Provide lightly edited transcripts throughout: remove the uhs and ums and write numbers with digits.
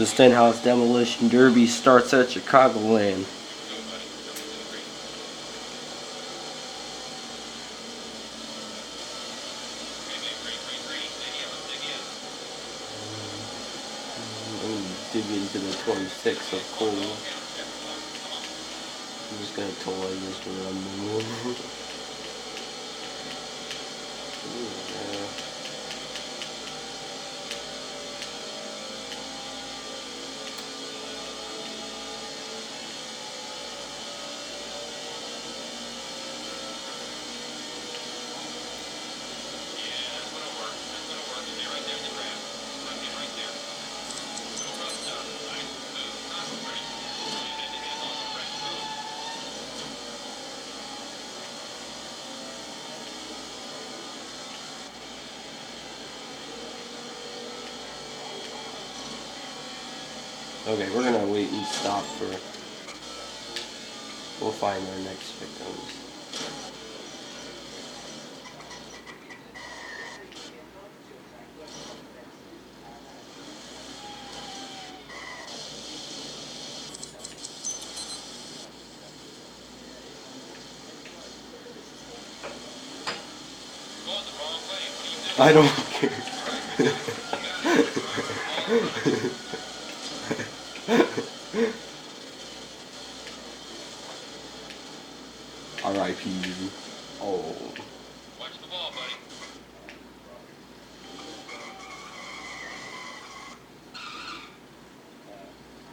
The Stenhouse Demolition Derby starts at Chicagoland. Dig into the 26 of coal. I'm just gonna toy this to run the Okay, we're gonna wait and stop for. We'll find our next victims. I don't care. R.I.P. Oh. Watch the ball, buddy.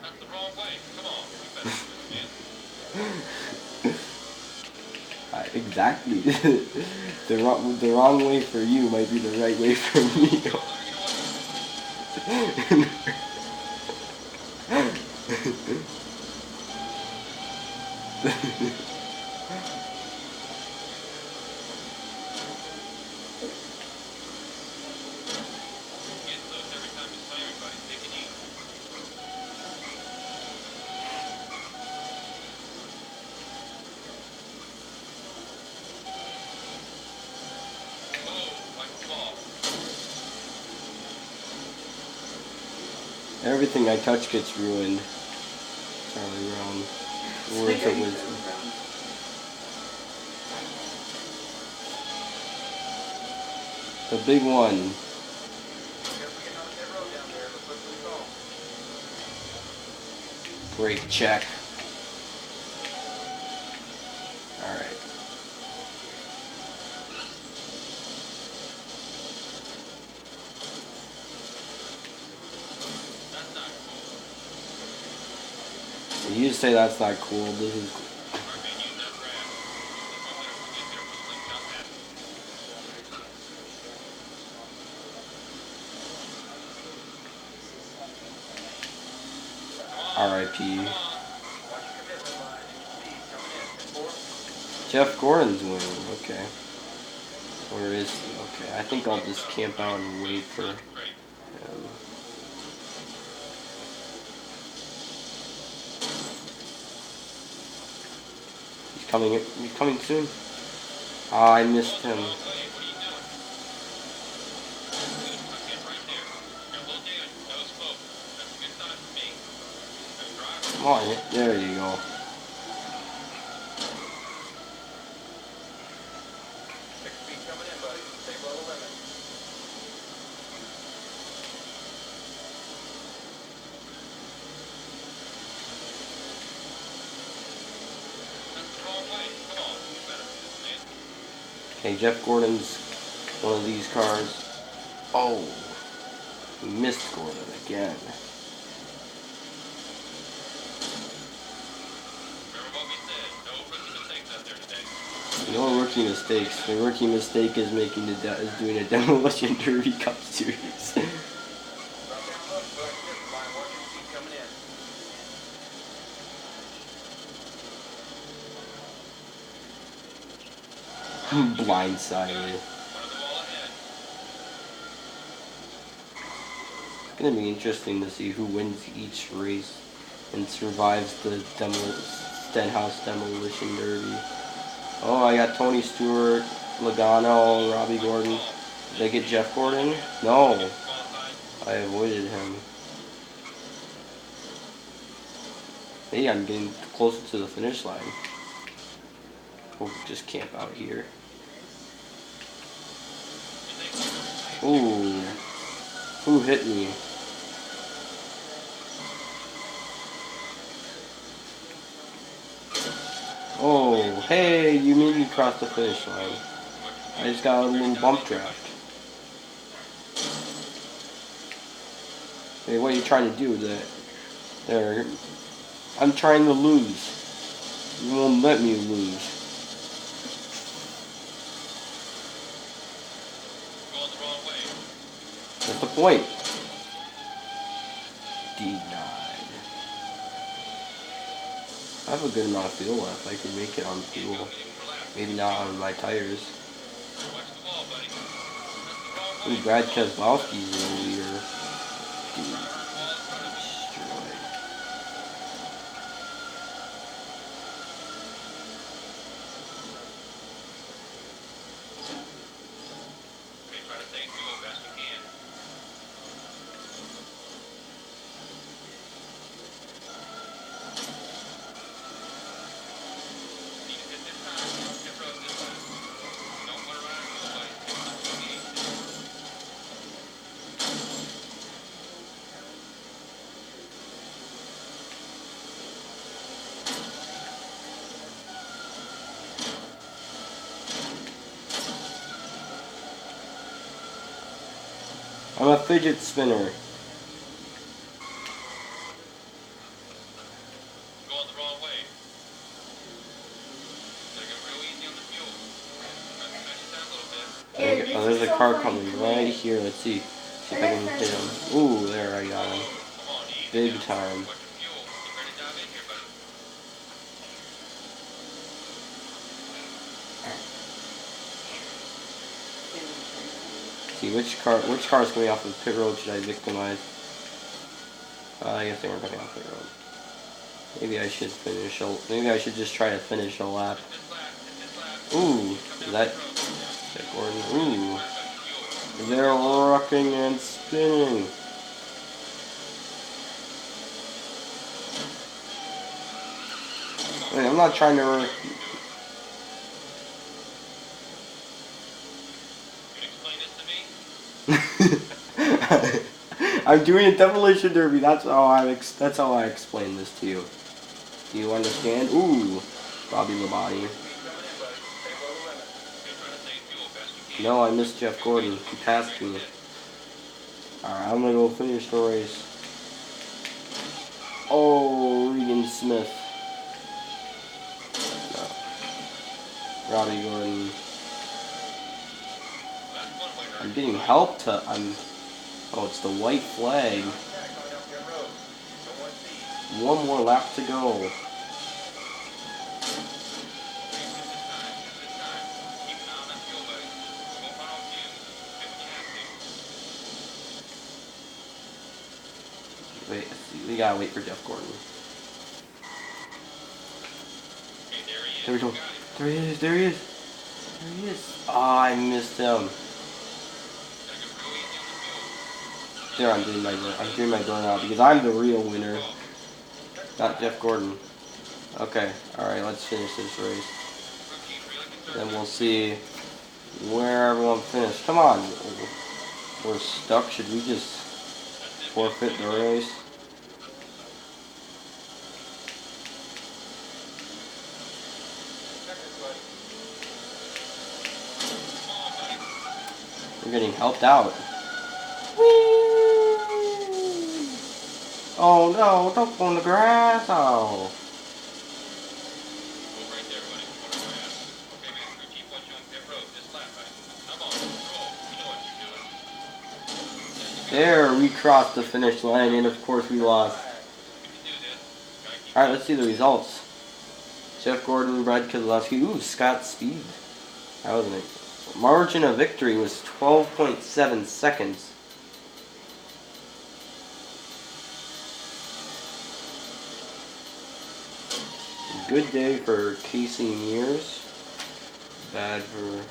That's the wrong way. Come on. You better do it, man. Exactly. the wrong way for you might be the right way for me. Everything I touch gets ruined. Charlie Brown. Words of wisdom. The big one. Brake check. Alright. You say that's not cool. This is cool. R.I.P. Jeff Gordon's winning. Okay. Where is he? Okay. I think I'll just camp out and wait for him. He's coming soon. Ah, I missed him. Come on, there you go. Okay, Jeff Gordon's one of these cars. Oh, he missed Gordon again. No rookie mistakes. The rookie mistake is doing a Demolition Derby Cup Series. Blindsided. It's gonna be interesting to see who wins each race and survives the Stenhouse Demolition Derby. Oh, I got Tony Stewart, Logano, Robbie Gordon. Did I get Jeff Gordon? No. I avoided him. Hey, I'm getting closer to the finish line. We'll just camp out here. Ooh. Who hit me? Oh, hey, you made me cross the finish line. I just got a little bump draft. Hey, what are you trying to do with that? There. I'm trying to lose. You won't let me lose. Going the wrong way. What's the point? Denied. I have a good amount of fuel left. I could make it on fuel. Maybe not on my tires. Watch the wall, buddy. That's the wrong way. Ooh, Brad Keselowski's in the leader. Dude, Wall in front of you. destroyed. Okay, try to stay in fuel best you can. Need to hit this time. Pit road this time. Don't put around fuel, buddy. Pit road 28. I'm a fidget spinner. Going the wrong way. Gotta go real easy on the fuel. Press it down a little bit. Oh, there's a car coming right here. Let's see. See if I can hit him. Ooh, there, I got him. Come on, easy. Big now. time. Watch your fuel. Get ready to dive in here, buddy. See which car is coming off of pit road should I victimize? I guess they weren't coming off pit road. Maybe I should finish. Maybe I should just try to finish a lap. This lap. Hit this lap. Ooh, is that Gordon? Ooh, they're rocking and spinning. Wait, I'm not trying to. You can explain this to me? I'm doing a demolition derby. That's how I explain this to you. Do you understand? Ooh, Bobby Labonte. No, I missed Jeff Gordon. He passed me. Alright, I'm gonna go finish the race. Oh, Regan Smith. No. Robbie Gordon. I'm getting help to. Oh, it's the white flag. One more lap to go. Wait, we gotta wait for Jeff Gordon. There we go. There he is. There he is. There he is. Oh, I missed him. There, I'm doing my burnout because I'm the real winner, not Jeff Gordon. Okay, all right, let's finish this race. Then we'll see where everyone finished. Come on, we're stuck. Should we just forfeit the race? We're getting helped out. Oh no, don't go on the grass. Oh. There, we crossed the finish line, and of course we lost. Alright, let's see the results. Jeff Gordon, Brad Keselowski. Ooh, Scott Speed. That wasn't it. Margin of victory was 12.7 seconds. Good day for Casey Mears. Bad for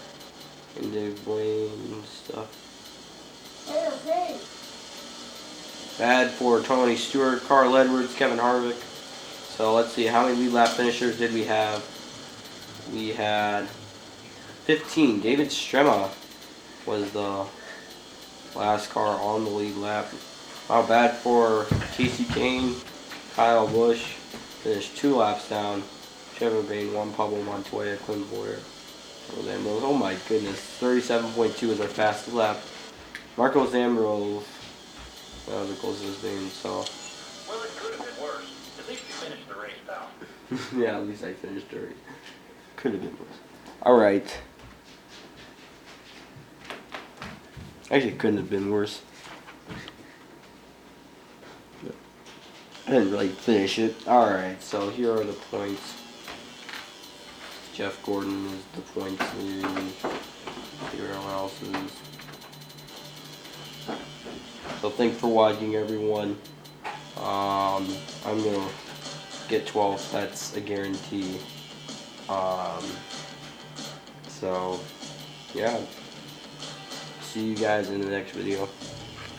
Dave Blaine and stuff. Bad for Tony Stewart, Carl Edwards, Kevin Harvick, So let's see, how many lead lap finishers did we have? We had 15. David Strema was the last car on the lead lap. Not bad for Casey Kane. Kyle Busch finished 2 laps down. Trevor Bayne, 1 Pablo Montoya, Clint Boyer. Oh my goodness, 37.2 is our fastest lap. Marco Zambrov, that was the closest thing, so. Well, it could have been worse. At least you finished the race, pal. Yeah, at least I finished early. Could have been worse. Alright. Actually, it couldn't have been worse. I didn't really finish it. Alright, so here are the points. Jeff Gordon is the points lead. Everyone else is. So thanks for watching, everyone. I'm gonna get 12. That's a guarantee. So yeah. See you guys in the next video.